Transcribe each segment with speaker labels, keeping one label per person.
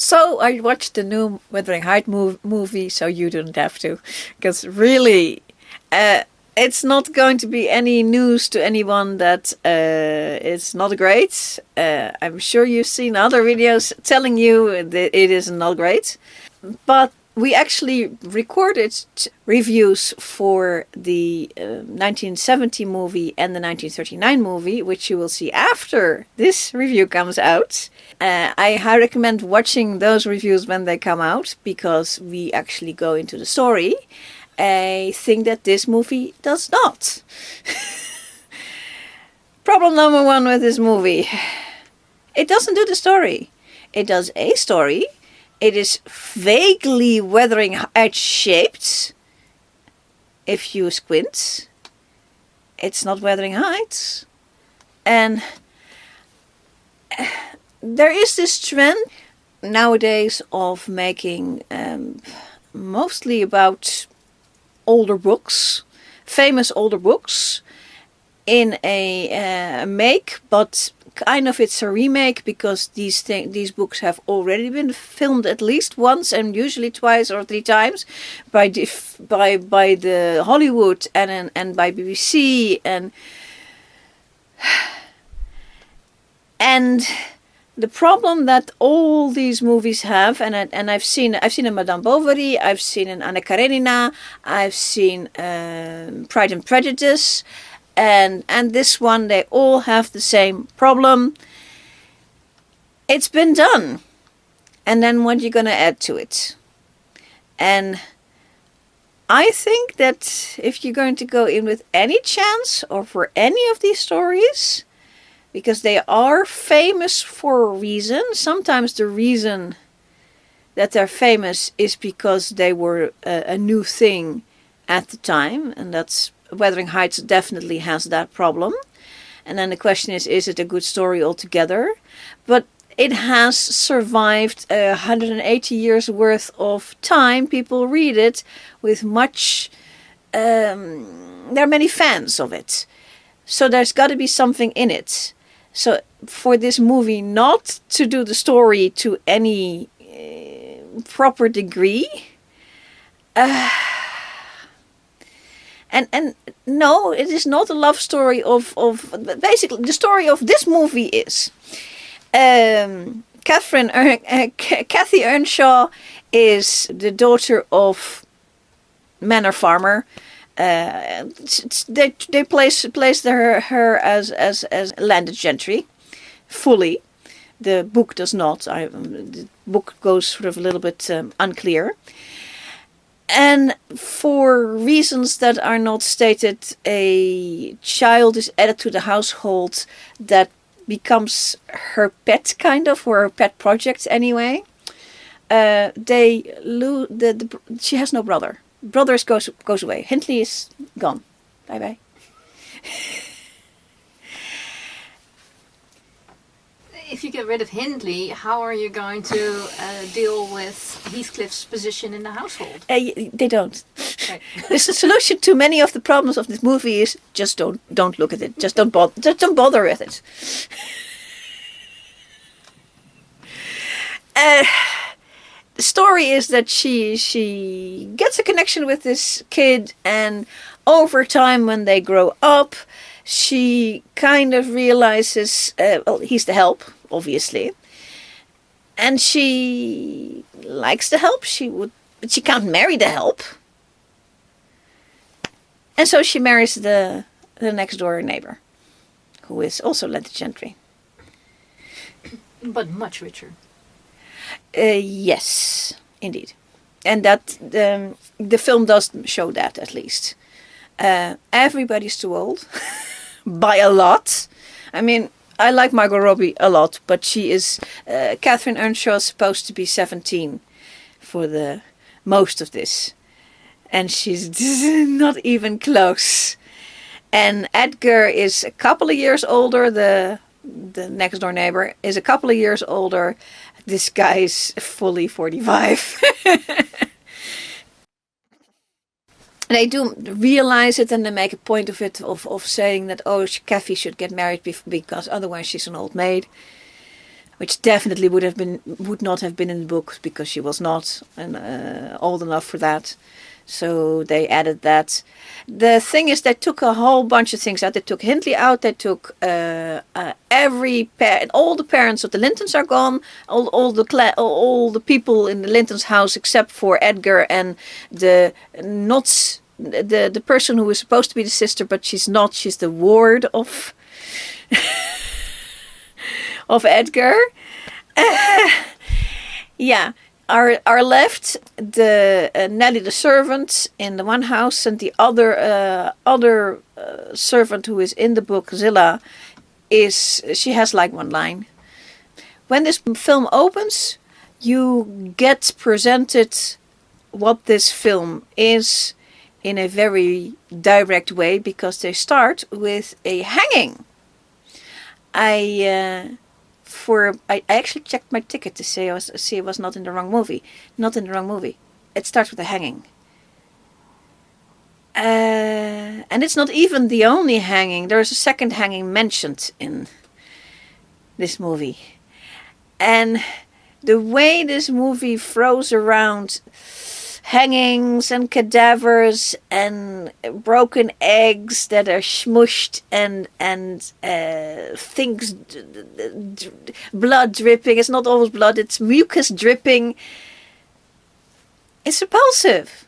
Speaker 1: So I watched the new Wuthering Heights movie, so you didn't have to. Because really, it's not going to be any news to anyone that it's not great. I'm sure you've seen other videos telling you that it is not great. But we actually recorded reviews for the 1970 movie and the 1939 movie, which you will see after this review comes out. I highly recommend watching those reviews when they come out, because we actually go into the story. I think that this movie does not. Problem number one with this movie. It doesn't do the story. It does a story. It is vaguely Wuthering Heights shaped. If you squint, it's not Wuthering Heights. And there is this trend nowadays of making mostly about older books, famous older books, in a make, but kind of it's a remake, because these books have already been filmed at least once, and usually twice or three times, by the Hollywood and by BBC and the problem that all these movies have, and I've seen a Madame Bovary, I've seen an Anna Karenina, I've seen Pride and Prejudice, and this one, they all have the same problem. It's been done, and then what you're gonna add to it? And I think that if you're going to go in with any chance or for any of these stories, because they are famous for a reason. Sometimes the reason that they're famous is because they were a new thing at the time. And that's Wuthering Heights definitely has that problem. And then the question is it a good story altogether? But it has survived 180 years worth of time. People read it with much... there are many fans of it. So there's got to be something in it. So for this movie not to do the story to any proper degree, and no, it is not a love story of basically the story of this movie is Cathy Earnshaw is the daughter of manor farmer. They placed her as landed gentry, fully. The book does not. The book goes sort of a little bit unclear. And for reasons that are not stated, a child is added to the household that becomes her pet, kind of, or her pet project anyway. She has no brother. Brothers goes away. Hindley is gone. Bye bye.
Speaker 2: If you get rid of Hindley, how are you going to deal with Heathcliff's position in the household?
Speaker 1: They don't.
Speaker 2: Right.
Speaker 1: The solution to many of the problems of this movie is just don't look at it. Just don't bother with it. The story is that she gets a connection with this kid, and over time when they grow up, she kind of realizes, he's the help, obviously. And she likes the help, but she can't marry the help. And so she marries the next door neighbor, who is also landed gentry.
Speaker 2: But much richer.
Speaker 1: Yes, indeed. And that the film does show that, at least. Everybody's too old. By a lot. I mean, I like Margot Robbie a lot, but she is... Catherine Earnshaw is supposed to be 17 for the most of this. And she's not even close. And Edgar is a couple of years older. The next door neighbor is a couple of years older. This guy is fully 45. They do realize it, and they make a point of it, of saying that, Cathy should get married because otherwise she's an old maid. which definitely would not have been in the book because she was not old enough for that. So they added that. The thing is, they took a whole bunch of things out. They took Hindley out. They took all the parents of the Lintons are gone. All the people in the Lintons house except for Edgar and the person who is supposed to be the sister, but she's not. She's the ward of of Edgar. Yeah. Are left the Nellie the servant in the one house, and the other servant who is in the book, Zilla, she has like one line. When this film opens, you get presented what this film is in a very direct way, because they start with a hanging. I actually checked my ticket to see it was not in the wrong movie. Not in the wrong movie. It starts with a hanging. And it's not even the only hanging. There is a second hanging mentioned in this movie. And the way this movie throws around hangings and cadavers and broken eggs that are smushed and things, blood dripping. It's not always blood, it's mucus dripping. It's repulsive.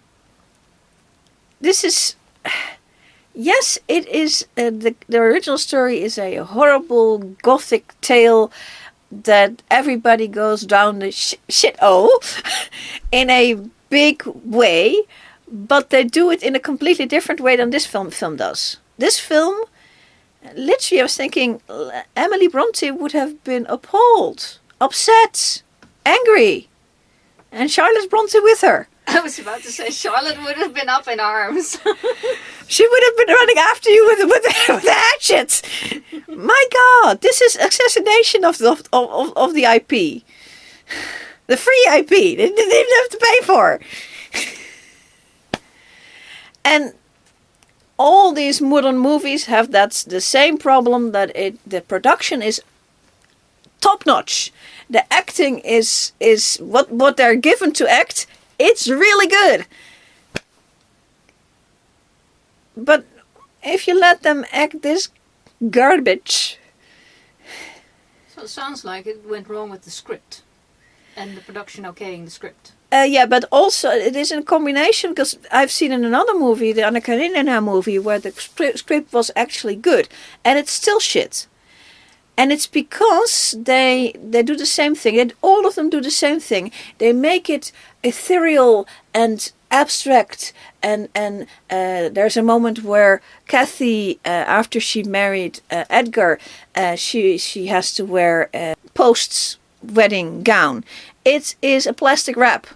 Speaker 1: This is... Yes, it is... the original story is a horrible gothic tale that everybody goes down the shit-hole in a big way, but they do it in a completely different way than this film does. This film, literally I was thinking Emily Brontë would have been appalled, upset, angry, and Charlotte Brontë with her.
Speaker 2: I was about to say Charlotte would have been up in arms.
Speaker 1: She would have been running after you with the hatchet. My God, this is assassination of the IP. The free IP. They didn't even have to pay for. And all these modern movies have the same problem, that the production is top notch. The acting is what they're given to act. It's really good. But if you let them act this garbage...
Speaker 2: So it sounds like it went wrong with the script. And the production okaying the script.
Speaker 1: Yeah, but also it is in combination, because I've seen in another movie, the Karenina movie, where the script was actually good. And it's still shit. And it's because they do the same thing. And all of them do the same thing. They make it ethereal and abstract. And there's a moment where Kathy, after she married Edgar, she has to wear post-wedding gown. It is a plastic wrap.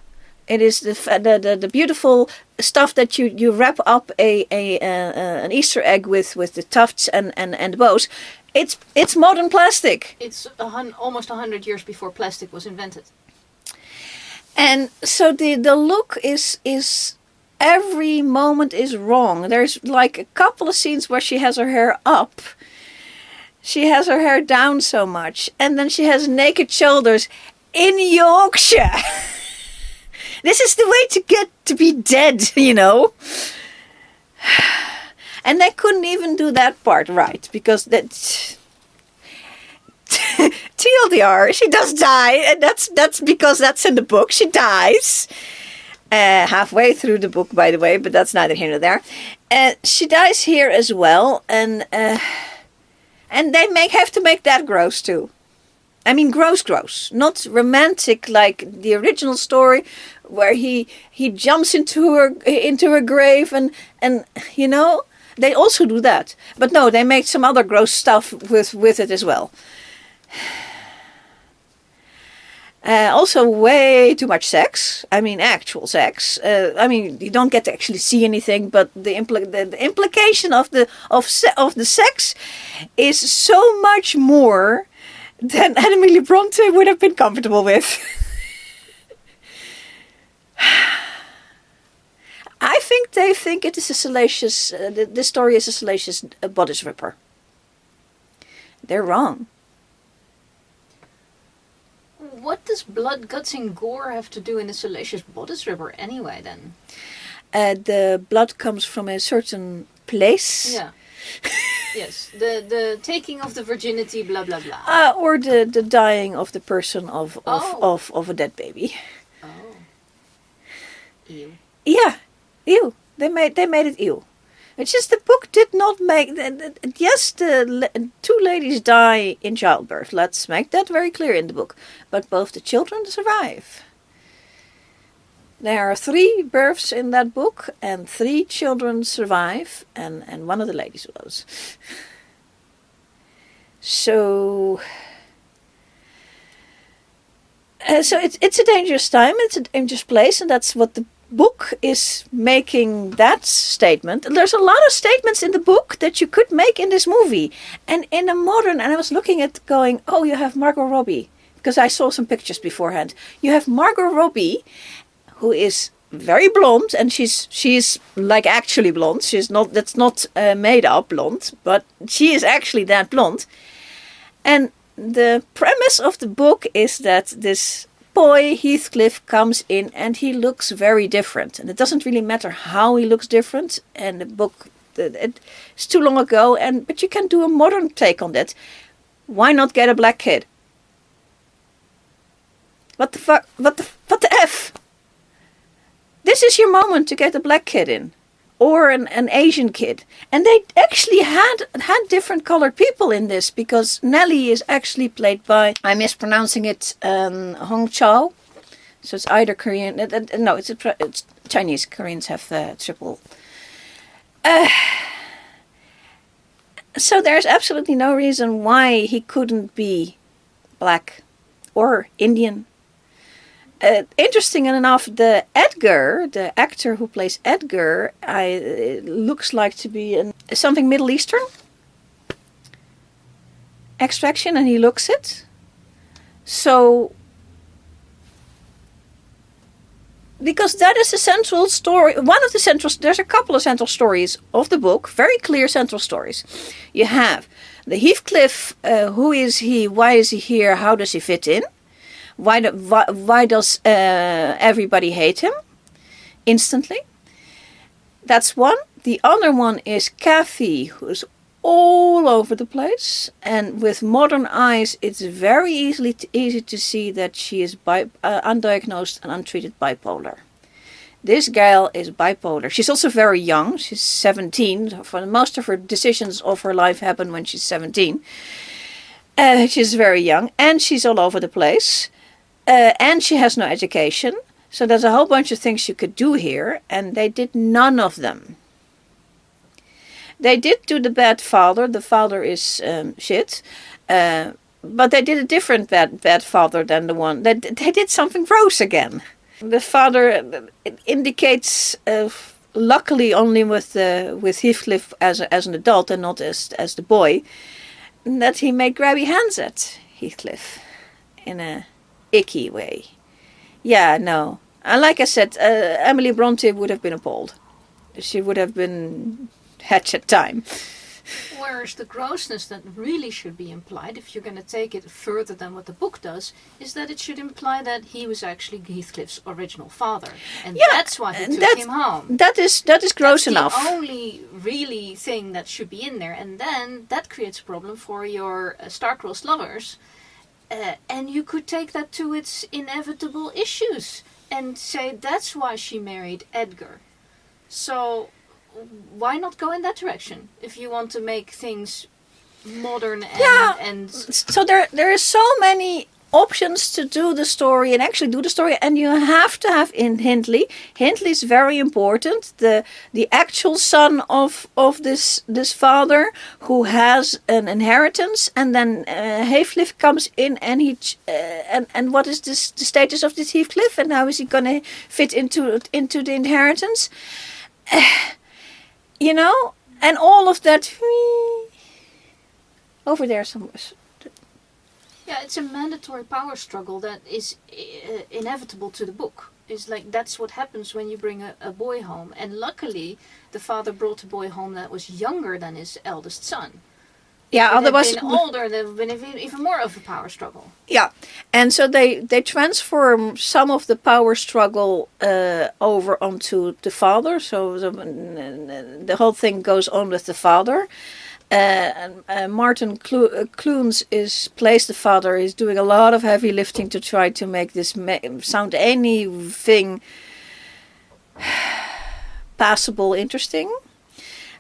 Speaker 1: It is the beautiful stuff that you wrap up an Easter egg with the tufts and bows. It's modern plastic.
Speaker 2: It's almost 100 years before plastic was invented.
Speaker 1: And so the look is every moment is wrong. There's like a couple of scenes where she has her hair up. She has her hair down so much. And then she has naked shoulders in Yorkshire. This is the way to get to be dead, you know. And they couldn't even do that part right, because that TLDR, she does die, and that's because that's in the book. She dies halfway through the book, by the way, but that's neither here nor there. She dies here as well, and they have to make that gross too. I mean, gross, not romantic like the original story, where he jumps into her grave and you know. They also do that. But no, they make some other gross stuff with it as well. Also way too much sex. I mean, actual sex. I mean, you don't get to actually see anything, but the implication of the sex is so much more than Emily Brontë would have been comfortable with. I think they think it is a salacious... this story is a salacious bodice ripper. They're wrong.
Speaker 2: what does blood, guts, and gore have to do in a salacious bodice ripper anyway? Then
Speaker 1: the blood comes from a certain place.
Speaker 2: yeah. Yes, the taking of the virginity, blah blah blah.
Speaker 1: Or the dying of the person of a dead baby.
Speaker 2: Oh, ew.
Speaker 1: Yeah, ew. They made it ew. It's just the book did not make. Yes, the two ladies die in childbirth. Let's make that very clear in the book. But both the children survive. There are 3 births in that book, and 3 children survive, and one of the ladies was. So it's a dangerous time. It's a dangerous place, and that's what the book is making that statement. And there's a lot of statements in the book that you could make in this movie, and in a modern. And I was looking at going, oh, you have Margot Robbie, because I saw some pictures beforehand. You have Margot Robbie, who is very blonde, and she's like actually blonde. She's not. That's not made up blonde, but she is actually that blonde. And the premise of the book is that this boy Heathcliff comes in, and he looks very different. And it doesn't really matter how he looks different. And the book, it's too long ago. But you can do a modern take on that. Why not get a black kid? What the fuck? What the F? This is your moment to get a black kid in, or an Asian kid. And they actually had different colored people in this, because Nellie is actually played by, I'm mispronouncing it, Hong Chao. So it's either Korean, no, it's Chinese. Koreans have triple. So there's absolutely no reason why he couldn't be black or Indian. Interesting enough, the Edgar, the actor who plays Edgar, looks like to be something Middle Eastern extraction, and he looks it. So, because that is the central story, there's a couple of central stories of the book, very clear central stories. You have the Heathcliff, who is he, why is he here, how does he fit in? Why does everybody hate him instantly? That's one. The other one is Kathy, who's all over the place. And with modern eyes, it's very easy to see that she is undiagnosed and untreated bipolar. This gal is bipolar. She's also very young. She's 17. For most of her decisions of her life happen when she's 17. She's very young, and she's all over the place. And she has no education. So there's a whole bunch of things you could do here, and they did none of them. They did do the bad father. The father is shit. But they did a different bad father than the one. They did something gross again. The father indicates, luckily only with Heathcliff as an adult and not as the boy, that he made grabby hands at Heathcliff in a icky way. Yeah, no. And like I said, Emily Brontë would have been appalled. She would have been hatchet time.
Speaker 2: Whereas the grossness that really should be implied, if you're going to take it further than what the book does, is that it should imply that he was actually Heathcliff's original father. And that's why he took him home.
Speaker 1: That is gross enough.
Speaker 2: That's the only really thing that should be in there. And then that creates a problem for your star-crossed lovers. And you could take that to its inevitable issues and say that's why she married Edgar. So why not go in that direction if you want to make things modern and
Speaker 1: so there are so many options to do the story and actually do the story, and you have to have in Hindley. Hindley is very important. The actual son of this father who has an inheritance, and then Heathcliff comes in, and he and what is the status of this Heathcliff, and how is he going to fit into the inheritance? You know, and all of that over there somewhere.
Speaker 2: Yeah, it's a mandatory power struggle that is inevitable to the book. It's like that's what happens when you bring a boy home. And luckily, the father brought a boy home that was younger than his eldest son.
Speaker 1: Yeah,
Speaker 2: If they'd
Speaker 1: otherwise...
Speaker 2: been older, there would have been even more of a power struggle.
Speaker 1: Yeah, and so they transform some of the power struggle over onto the father. So the whole thing goes on with the father. Martin Clunes plays the father. He's doing a lot of heavy lifting to try to make this sound anything passable, interesting.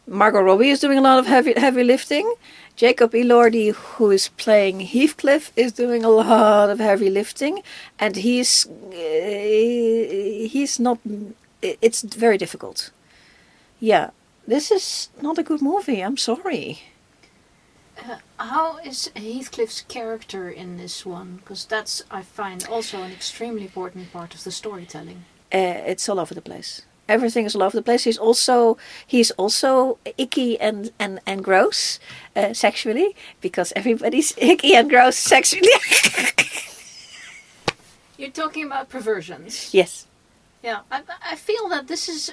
Speaker 1: Margot Robbie is doing a lot of heavy lifting. Jacob Elordi, who is playing Heathcliff, is doing a lot of heavy lifting, and he's not. It's very difficult. Yeah, this is not a good movie. I'm sorry.
Speaker 2: How is Heathcliff's character in this one? Because that's, I find, also an extremely important part of the storytelling.
Speaker 1: It's all over the place. Everything is all over the place. He's also icky and gross sexually, because everybody's icky and gross sexually.
Speaker 2: You're talking about perversions.
Speaker 1: Yes.
Speaker 2: Yeah, I feel that this is,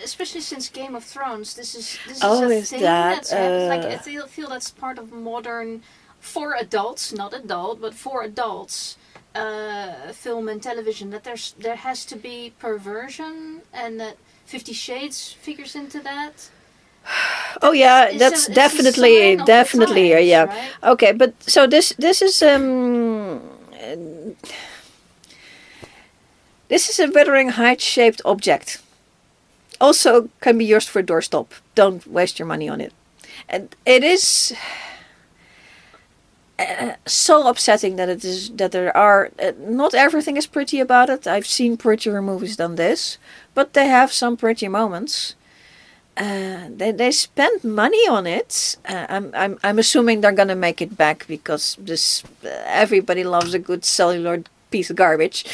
Speaker 2: especially since Game of Thrones, this is
Speaker 1: Oh,
Speaker 2: a
Speaker 1: is
Speaker 2: thing
Speaker 1: that,
Speaker 2: that's happened. Like, I feel that's part of modern, for adults, not adult, but for adults, film and television. That there has to be perversion, and that 50 Shades figures into that.
Speaker 1: Oh yeah, that's definitely
Speaker 2: times,
Speaker 1: yeah.
Speaker 2: Right?
Speaker 1: Okay, but so this is this is a Wuthering Heights shaped object. Also can be used for doorstop. Don't waste your money on it. And it is so upsetting that there are not everything is pretty about it. I've seen prettier movies than this, but they have some pretty moments. They spend money on it. I'm assuming they're gonna make it back, because this everybody loves a good celluloid piece of garbage.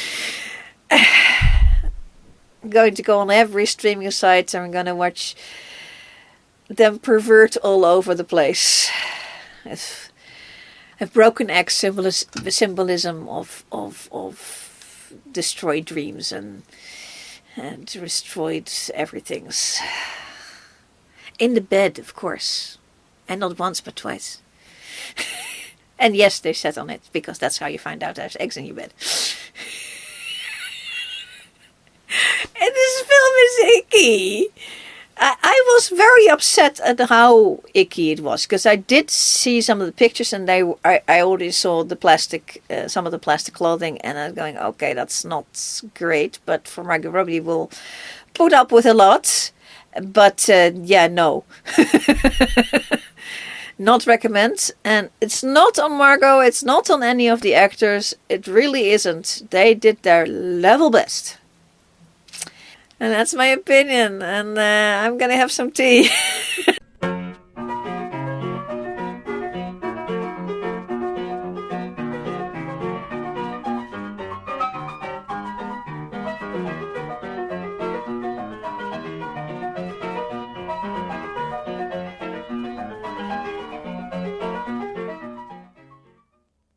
Speaker 1: Going to go on every streaming site, and I'm gonna watch them pervert all over the place. A broken egg symbolism of destroyed dreams and destroyed everything's. In the bed, of course, and not once but twice. And yes, they sat on it, because that's how you find out there's eggs in your bed. And this film is icky. I was very upset at how icky it was, because I did see some of the pictures, and I already saw the plastic, some of the plastic clothing, and I was going, okay, that's not great, but for Margot Robbie, we'll put up with a lot. But yeah, no. Not recommend. And it's not on Margot, it's not on any of the actors. It really isn't. They did their level best. And that's my opinion. And I'm going to have some tea.